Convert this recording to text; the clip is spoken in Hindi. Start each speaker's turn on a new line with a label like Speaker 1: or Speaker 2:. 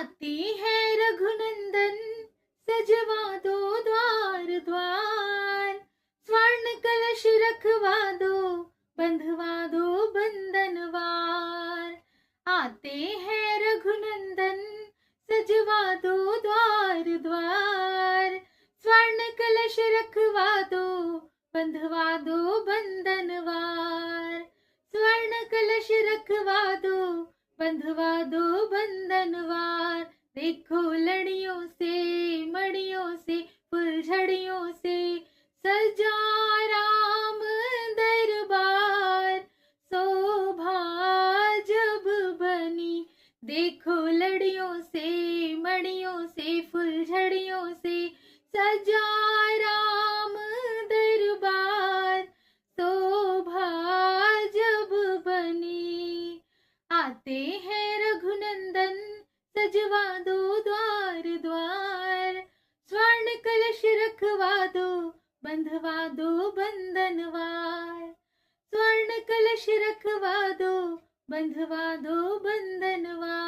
Speaker 1: आते हैं रघुनंदन, सजवा दो द्वार द्वार। स्वर्ण कलश रखवा दो, बंधवा दो बंधनवार। आते हैं रघुनंदन, सजवा दो द्वार द्वार। स्वर्ण कलश रखवा दो, बंधवा दो बंधनवार। स्वर्ण कलश रखवा दो, बंधवा दो बंधनवार। देखो लड़ियों से मड़ियों से फुलझड़ियों से सजा राम दरबार। शोभा जब बनी, देखो लड़ियों से मड़ियों से फुलझड़ियों से सजा राम दरबार। शोभा जब बनी, आते हैं रघुनंदन, सजवा दो द्वार द्वार। स्वर्ण कलश रखवा दो, बंधवा दो बंधनवार। स्वर्ण कलश रखवा दो, बंधवा दो बंधनवार।